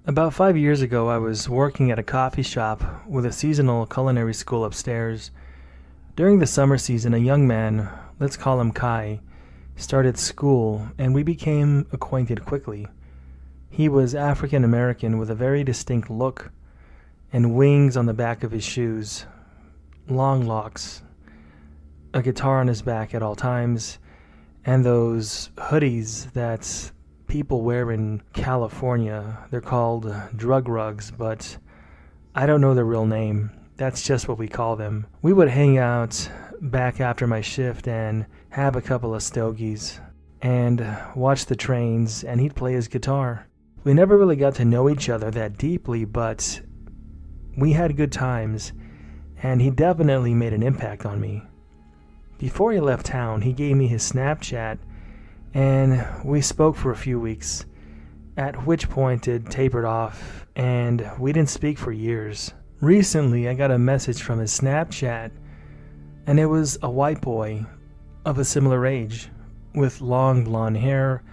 About 5 years ago, I was working at a coffee shop with a seasonal culinary school upstairs. During the summer season, a young man, let's call him Kai, started school, and we became acquainted quickly. He was African American with a very distinct look and wings on the back of his shoes, long locks, a guitar on his back at all times, and those hoodies that people wear in California. They're called drug rugs, but I don't know their real name. That's just what we call them. We would hang out back after my shift and have a couple of stogies and watch the trains, and he'd play his guitar. We never really got to know each other that deeply, but we had good times, and he definitely made an impact on me. Before he left town, he gave me his Snapchat, and we spoke for a few weeks, at which point it tapered off, and we didn't speak for years. Recently, I got a message from his Snapchat, and it was a white boy of a similar age, with long blonde hair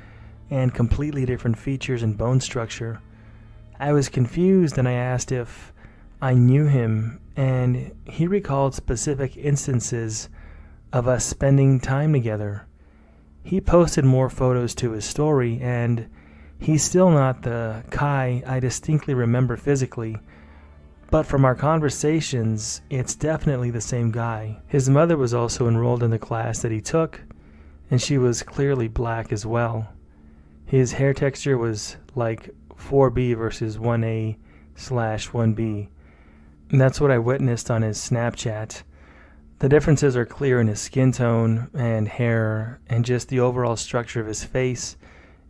and completely different features and bone structure. I was confused, and I asked if I knew him, and he recalled specific instances of us spending time together. He posted more photos to his story, and he's still not the Kai I distinctly remember physically, but from our conversations, it's definitely the same guy. His mother was also enrolled in the class that he took, and she was clearly black as well. His hair texture was like 4B versus 1A/1B. And that's what I witnessed on his Snapchat. The differences are clear in his skin tone and hair and just the overall structure of his face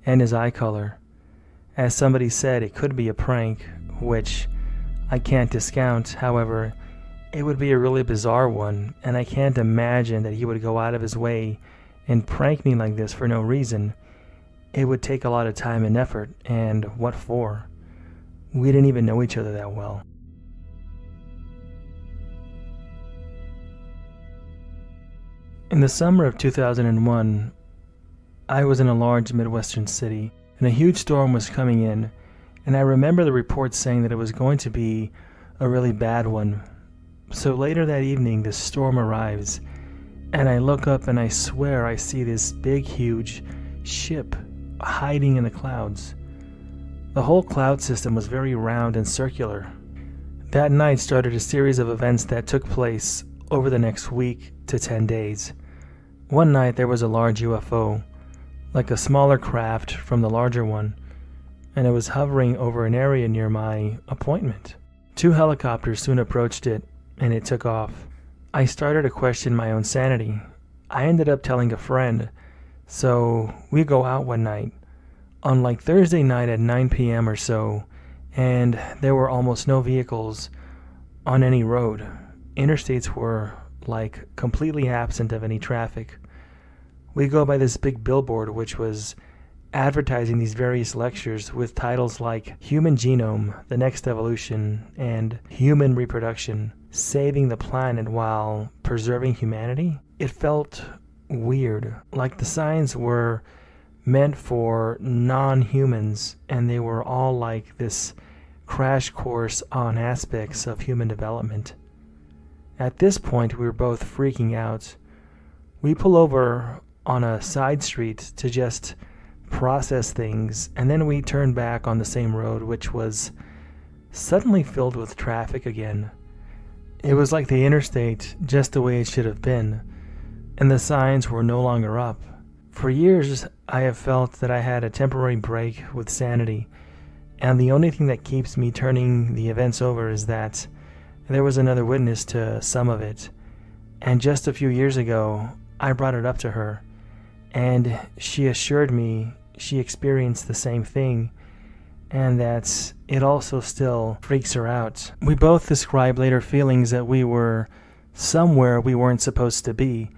and his eye color. As somebody said, it could be a prank, which I can't discount. However, it would be a really bizarre one, and I can't imagine that he would go out of his way and prank me like this for no reason. It would take a lot of time and effort, and what for? We didn't even know each other that well. In the summer of 2001, I was in a large Midwestern city, and a huge storm was coming in, and I remember the reports saying that it was going to be a really bad one. So later that evening, this storm arrives, and I look up and I swear I see this big, huge ship hiding in the clouds. The whole cloud system was very round and circular. That night started a series of events that took place over the next week to 10 days. One night there was a large UFO, like a smaller craft from the larger one, and it was hovering over an area near my appointment. 2 helicopters soon approached it, and it took off. I started to question my own sanity. I ended up telling a friend, so we go out one night, on like Thursday night at 9 p.m. or so, and there were almost no vehicles on any road. Interstates were like completely absent of any traffic. We go by this big billboard which was advertising these various lectures with titles like Human Genome, The Next Evolution, and Human Reproduction, Saving the Planet While Preserving Humanity. It felt weird, like the signs were meant for non-humans, and they were all like this crash course on aspects of human development. At this point, we were both freaking out. We pull over on a side street to just process things, and then we turn back on the same road, which was suddenly filled with traffic again. It was like the interstate, just the way it should have been, and the signs were no longer up. For years, I have felt that I had a temporary break with sanity, and the only thing that keeps me turning the events over is that there was another witness to some of it, and just a few years ago, I brought it up to her, and she assured me she experienced the same thing, and that it also still freaks her out. We both described later feelings that we were somewhere we weren't supposed to be.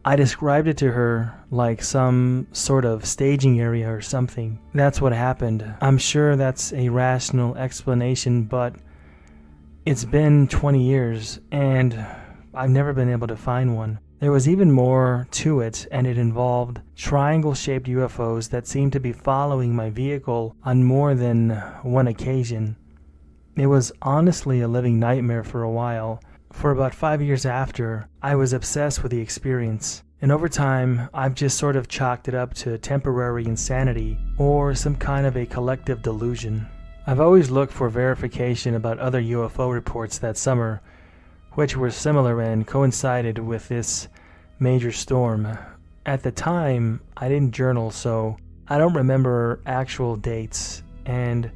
I described it to her like some sort of staging area or something. That's what happened. I'm sure that's a rational explanation, but it's been 20 years, and I've never been able to find one. There was even more to it, and it involved triangle-shaped UFOs that seemed to be following my vehicle on more than one occasion. It was honestly a living nightmare for a while. For about 5 years after, I was obsessed with the experience. And over time, I've just sort of chalked it up to temporary insanity or some kind of a collective delusion. I've always looked for verification about other UFO reports that summer, which were similar and coincided with this major storm. At the time, I didn't journal, so I don't remember actual dates, and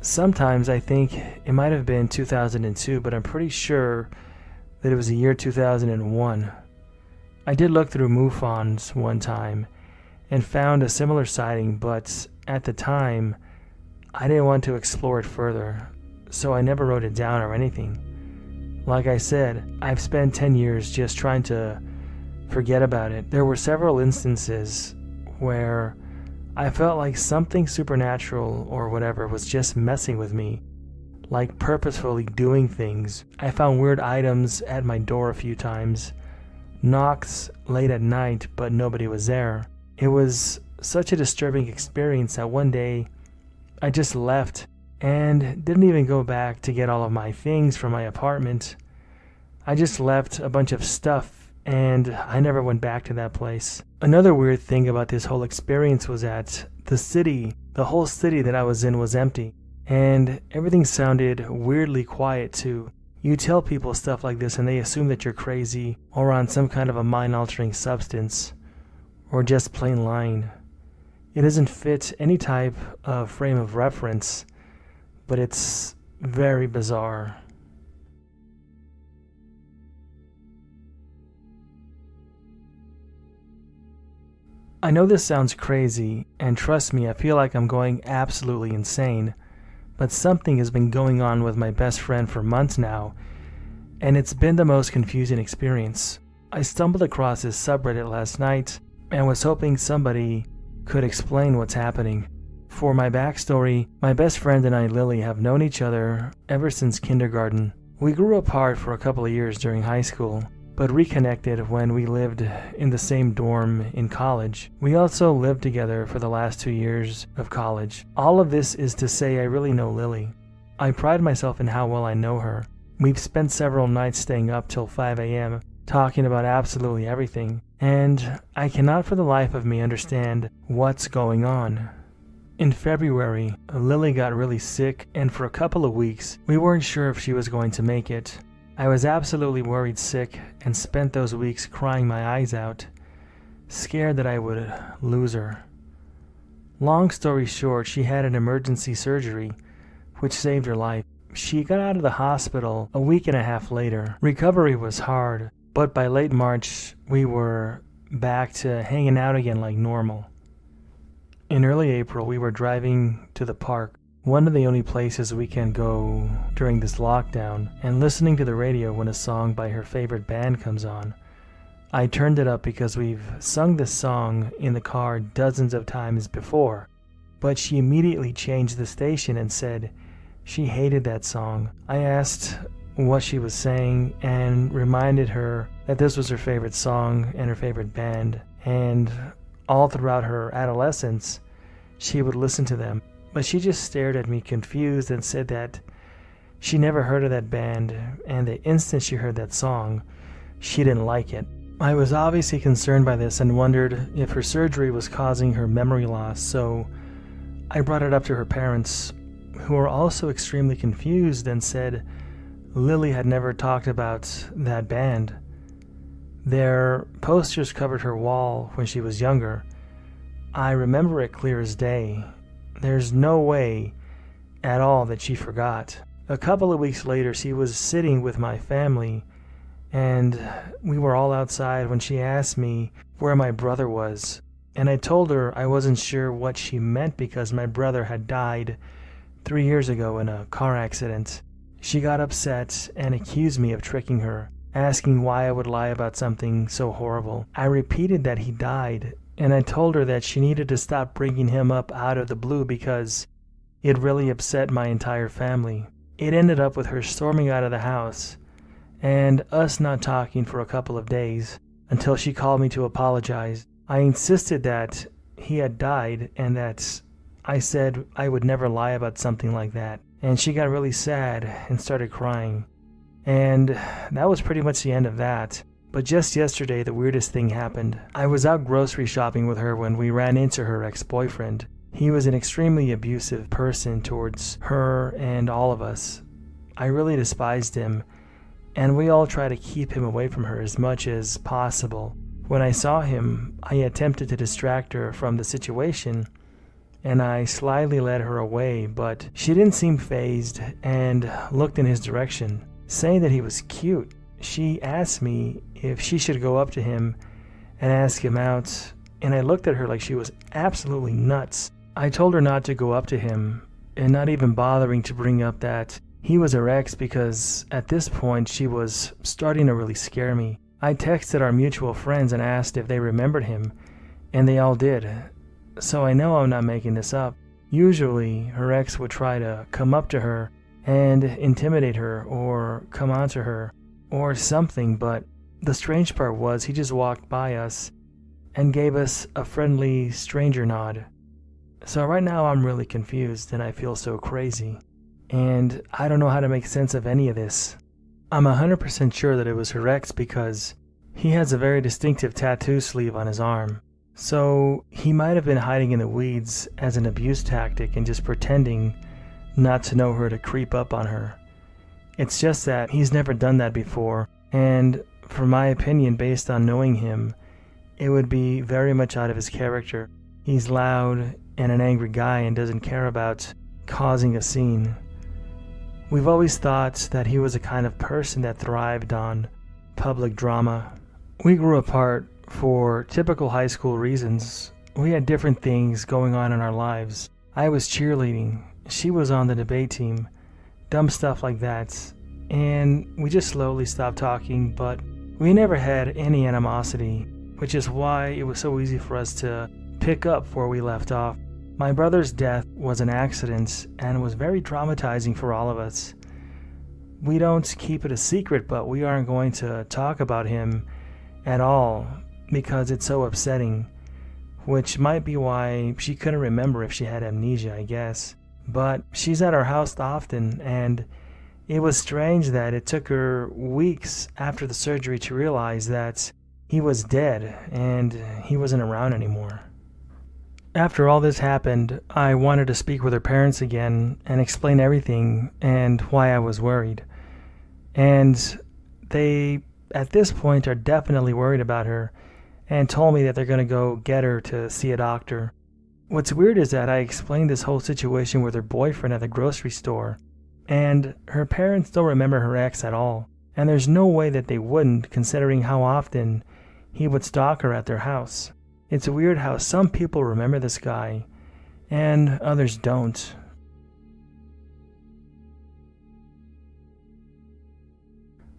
sometimes I think it might have been 2002, but I'm pretty sure that it was the year 2001. I did look through MUFONs one time and found a similar sighting, but at the time, I didn't want to explore it further, so I never wrote it down or anything. Like I said, I've spent 10 years just trying to forget about it. There were several instances where I felt like something supernatural or whatever was just messing with me, like purposefully doing things. I found weird items at my door a few times, knocks late at night, but nobody was there. It was such a disturbing experience that one day I just left and didn't even go back to get all of my things from my apartment. I just left a bunch of stuff and I never went back to that place. Another weird thing about this whole experience was that the whole city that I was in was empty, and everything sounded weirdly quiet too. You tell people stuff like this and they assume that you're crazy or on some kind of a mind-altering substance or just plain lying. It doesn't fit any type of frame of reference, but it's very bizarre. I know this sounds crazy, and trust me, I feel like I'm going absolutely insane, but something has been going on with my best friend for months now, and it's been the most confusing experience. I stumbled across this subreddit last night and was hoping somebody could explain what's happening. For my backstory, my best friend and I, Lily, have known each other ever since kindergarten. We grew apart for a couple of years during high school, but reconnected when we lived in the same dorm in college. We also lived together for the last 2 years of college. All of this is to say I really know Lily. I pride myself in how well I know her. We've spent several nights staying up till 5 a.m. talking about absolutely everything, and I cannot for the life of me understand what's going on. In February, Lily got really sick, and for a couple of weeks, we weren't sure if she was going to make it. I was absolutely worried sick and spent those weeks crying my eyes out, scared that I would lose her. Long story short, she had an emergency surgery, which saved her life. She got out of the hospital a week and a half later. Recovery was hard, but by late March, we were back to hanging out again like normal. In early April, we were driving to the park, one of the only places we can go during this lockdown, and listening to the radio when a song by her favorite band comes on. I turned it up because we've sung this song in the car dozens of times before, but she immediately changed the station and said she hated that song. I asked what she was saying and reminded her that this was her favorite song and her favorite band, and all throughout her adolescence she would listen to them. But she just stared at me confused and said that she never heard of that band, and the instant she heard that song, she didn't like it. I was obviously concerned by this and wondered if her surgery was causing her memory loss, so I brought it up to her parents, who were also extremely confused and said Lily had never talked about that band. Their posters covered her wall when she was younger. I remember it clear as day. There's no way at all that she forgot. A couple of weeks later, she was sitting with my family, and we were all outside when she asked me where my brother was. And I told her I wasn't sure what she meant because my brother had died 3 years ago in a car accident. She got upset and accused me of tricking her, asking why I would lie about something so horrible. I repeated that he died, and I told her that she needed to stop bringing him up out of the blue because it really upset my entire family. It ended up with her storming out of the house and us not talking for a couple of days until she called me to apologize. I insisted that he had died and that I said I would never lie about something like that. And she got really sad and started crying. And that was pretty much the end of that. But just yesterday, the weirdest thing happened. I was out grocery shopping with her when we ran into her ex-boyfriend. He was an extremely abusive person towards her and all of us. I really despised him, and we all try to keep him away from her as much as possible. When I saw him, I attempted to distract her from the situation, and I slyly led her away, but she didn't seem fazed and looked in his direction, saying that he was cute. She asked me if she should go up to him and ask him out, and I looked at her like she was absolutely nuts. I told her not to go up to him, and not even bothering to bring up that he was her ex, because at this point she was starting to really scare me. I texted our mutual friends and asked if they remembered him, and they all did. So I know I'm not making this up. Usually her ex would try to come up to her and intimidate her or come onto her or something, but the strange part was he just walked by us and gave us a friendly stranger nod. So right now I'm really confused and I feel so crazy. And I don't know how to make sense of any of this. I'm 100% sure that it was her ex because he has a very distinctive tattoo sleeve on his arm. So he might have been hiding in the weeds as an abuse tactic and just pretending not to know her to creep up on her. It's just that he's never done that before, and for my opinion, based on knowing him, it would be very much out of his character. He's loud and an angry guy and doesn't care about causing a scene. We've always thought that he was a kind of person that thrived on public drama. We grew apart for typical high school reasons. We had different things going on in our lives. I was cheerleading, she was on the debate team, dumb stuff like that, and we just slowly stopped talking, but we never had any animosity, which is why it was so easy for us to pick up where we left off. My brother's death was an accident and was very traumatizing for all of us. We don't keep it a secret, but we aren't going to talk about him at all because it's so upsetting, which might be why she couldn't remember if she had amnesia, I guess. But she's at our house often, and it was strange that it took her weeks after the surgery to realize that he was dead and he wasn't around anymore. After all this happened, I wanted to speak with her parents again and explain everything and why I was worried. And they, at this point, are definitely worried about her and told me that they're going to go get her to see a doctor. What's weird is that I explained this whole situation with her boyfriend at the grocery store, and her parents don't remember her ex at all. And there's no way that they wouldn't, considering how often he would stalk her at their house. It's weird how some people remember this guy, and others don't.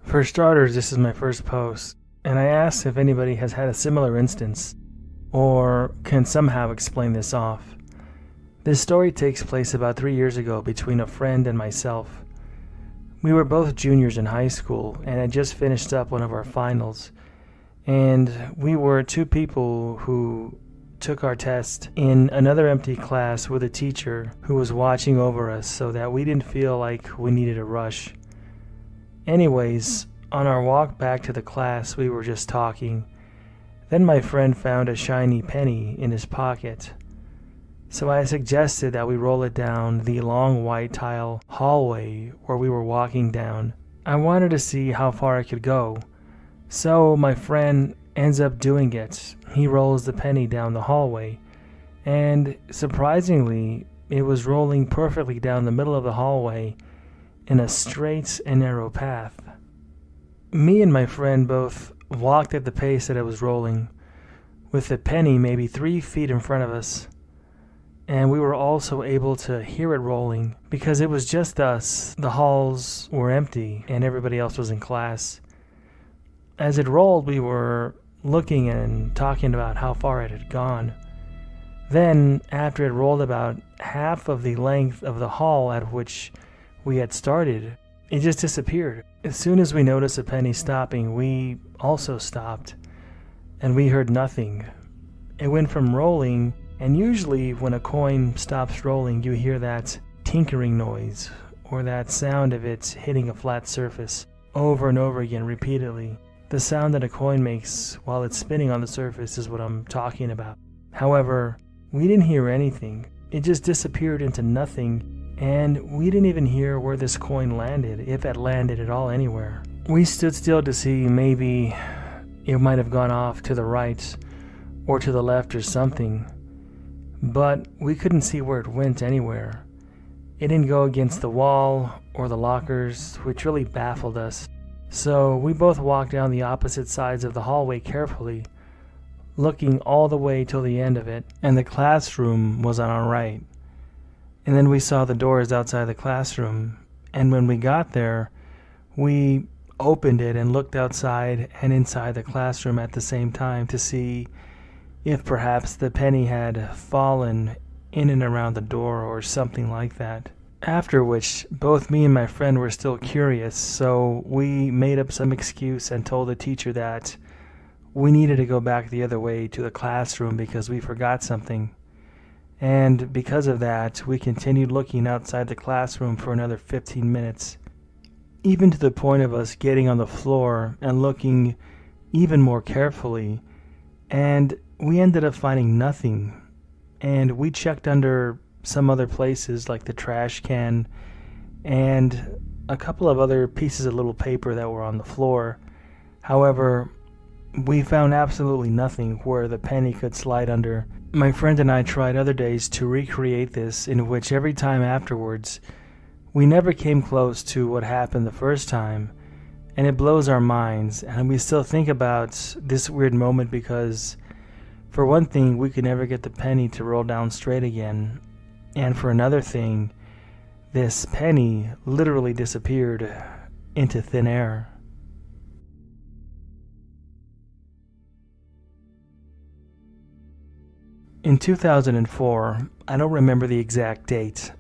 For starters, this is my first post, and I asked if anybody has had a similar instance, or can somehow explain this off. This story takes place about 3 years ago between a friend and myself. We were both juniors in high school and had just finished up one of our finals, and we were two people who took our test in another empty class with a teacher who was watching over us so that we didn't feel like we needed a rush. Anyways, on our walk back to the class, we were just talking. Then my friend found a shiny penny in his pocket. So I suggested that we roll it down the long white tile hallway where we were walking down. I wanted to see how far it could go. So my friend ends up doing it. He rolls the penny down the hallway, and surprisingly, it was rolling perfectly down the middle of the hallway in a straight and narrow path. Me and my friend both walked at the pace that it was rolling, with the penny maybe 3 feet in front of us, and we were also able to hear it rolling because it was just us. The halls were empty and everybody else was in class. As it rolled, we were looking and talking about how far it had gone. Then, after it rolled about half of the length of the hall at which we had started, it just disappeared. As soon as we noticed the penny stopping, we also stopped, and we heard nothing. It went from rolling, and usually when a coin stops rolling, you hear that tinkering noise, or that sound of it hitting a flat surface over and over again repeatedly. The sound that a coin makes while it's spinning on the surface is what I'm talking about. However, we didn't hear anything. It just disappeared into nothing, and we didn't even hear where this coin landed, if it landed at all anywhere. We stood still to see maybe it might have gone off to the right or to the left or something, but we couldn't see where it went anywhere. It didn't go against the wall or the lockers, which really baffled us. So we both walked down the opposite sides of the hallway carefully, looking all the way till the end of it, and the classroom was on our right. And then we saw the doors outside the classroom, and when we got there, we opened it and looked outside and inside the classroom at the same time to see if perhaps the penny had fallen in and around the door or something like that. After which, both me and my friend were still curious, so we made up some excuse and told the teacher that we needed to go back the other way to the classroom because we forgot something. And because of that, we continued looking outside the classroom for another 15 minutes, even to the point of us getting on the floor and looking even more carefully, and we ended up finding nothing. And we checked under some other places like the trash can and a couple of other pieces of little paper that were on the floor. However, we found absolutely nothing where the penny could slide under. My friend and I tried other days to recreate this, in which every time afterwards we never came close to what happened the first time, and it blows our minds, and we still think about this weird moment because, for one thing, we could never get the penny to roll down straight again, and for another thing, this penny literally disappeared into thin air. In 2004, I don't remember the exact date,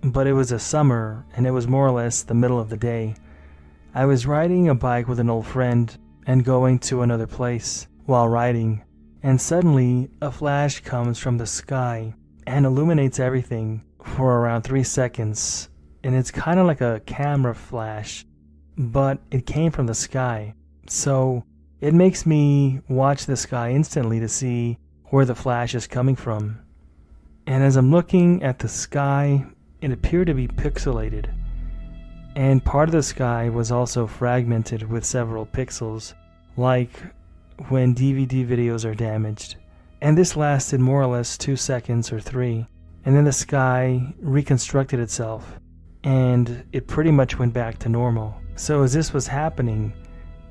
but it was a summer and it was more or less the middle of the day. I was riding a bike with an old friend and going to another place while riding, and suddenly a flash comes from the sky and illuminates everything for around 3 seconds, and it's kind of like a camera flash, but it came from the sky. So it makes me watch the sky instantly to see where the flash is coming from. And as I'm looking at the sky, it appeared to be pixelated, and part of the sky was also fragmented with several pixels, like when DVD videos are damaged. And this lasted more or less 2 seconds or 3, and then the sky reconstructed itself, and it pretty much went back to normal. So as this was happening,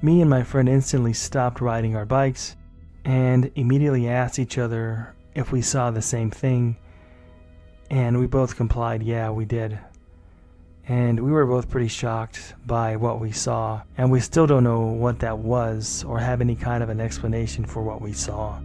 me and my friend instantly stopped riding our bikes and immediately asked each other if we saw the same thing, and we both complied, yeah, we did. And we were both pretty shocked by what we saw, and we still don't know what that was or have any kind of an explanation for what we saw.